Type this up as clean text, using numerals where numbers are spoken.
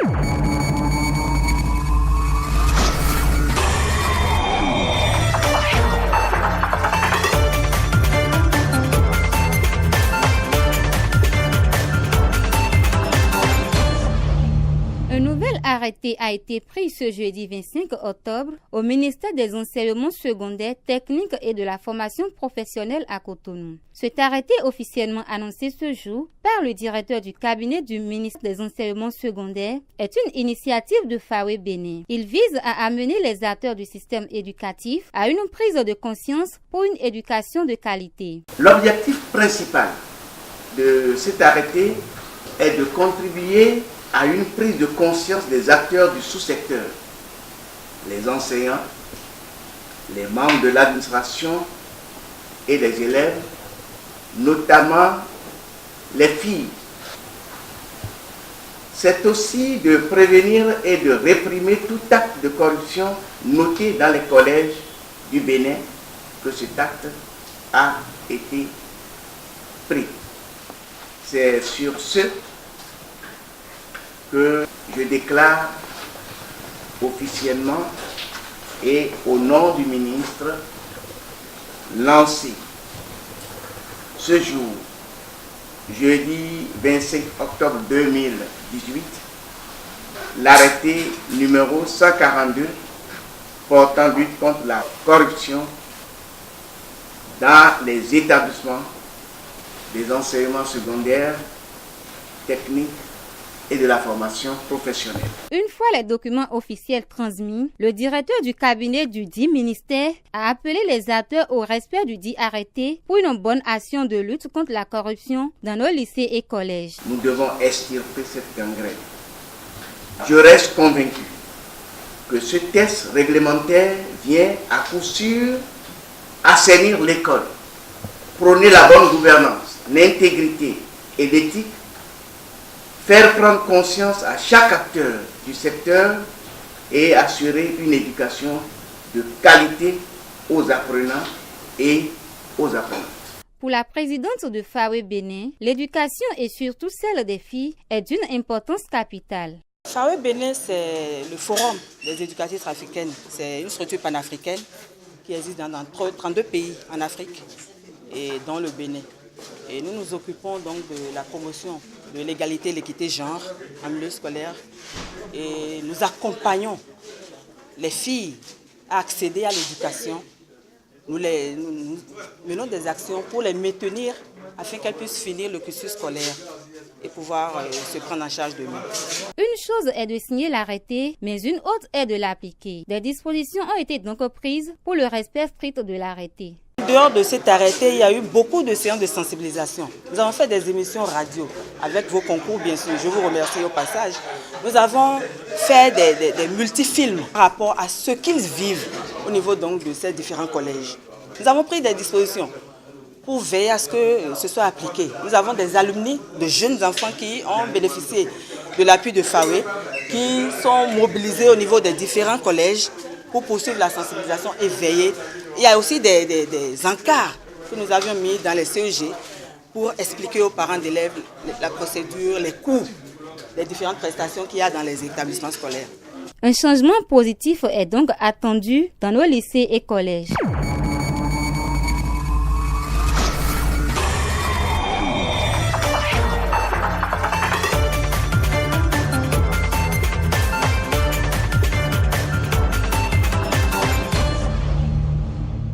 Un nouvel arrêté a été pris ce jeudi 25 octobre au ministère des Enseignements secondaires, techniques et de la formation professionnelle à Cotonou. Cet arrêté officiellement annoncé ce jour par le directeur du cabinet du ministre des Enseignements secondaires est une initiative de FAWE Bénin. Il vise à amener les acteurs du système éducatif à une prise de conscience pour une éducation de qualité. L'objectif principal de cet arrêté est de contribuer à une prise de conscience des acteurs du sous-secteur, les enseignants, les membres de l'administration et les élèves, notamment les filles. C'est aussi de prévenir et de réprimer tout acte de corruption noté dans les collèges du Bénin que cet acte a été pris. C'est sur ce que je déclare officiellement et au nom du ministre lancé ce jour, jeudi 25 octobre 2018, l'arrêté numéro 142 portant lutte contre la corruption dans les établissements des enseignements secondaires, techniques et de la formation professionnelle. Une fois les documents officiels transmis, le directeur du cabinet du dit ministère a appelé les acteurs au respect du dit arrêté pour une bonne action de lutte contre la corruption dans nos lycées et collèges. Nous devons extirper cette gangrène. Je reste convaincu que ce texte réglementaire vient à coup sûr assainir l'école, prôner la bonne gouvernance, l'intégrité et l'éthique, faire prendre conscience à chaque acteur du secteur et assurer une éducation de qualité aux apprenants et aux apprenantes. Pour la présidente de FAWE Bénin, l'éducation et surtout celle des filles est d'une importance capitale. FAWE Bénin, c'est le forum des éducatrices africaines. C'est une structure panafricaine qui existe dans 32 pays en Afrique et dans le Bénin. Et nous nous occupons donc de la promotion de l'égalité et l'équité genre en milieu scolaire. Et nous accompagnons les filles à accéder à l'éducation. Nous menons des actions pour les maintenir afin qu'elles puissent finir le cursus scolaire et pouvoir se prendre en charge de nous. Une chose est de signer l'arrêté, mais une autre est de l'appliquer. Des dispositions ont été donc prises pour le respect strict de l'arrêté. En dehors de cet arrêté, il y a eu beaucoup de séances de sensibilisation. Nous avons fait des émissions radio avec vos concours, bien sûr. Je vous remercie au passage. Nous avons fait des multifilms par rapport à ce qu'ils vivent au niveau donc de ces différents collèges. Nous avons pris des dispositions pour veiller à ce que ce soit appliqué. Nous avons des alumni, de jeunes enfants qui ont bénéficié de l'appui de FAWE, qui sont mobilisés au niveau des différents collèges pour poursuivre la sensibilisation et veiller. Il y a aussi des encarts que nous avions mis dans les CEG pour expliquer aux parents d'élèves la procédure, les coûts, les différentes prestations qu'il y a dans les établissements scolaires. Un changement positif est donc attendu dans nos lycées et collèges.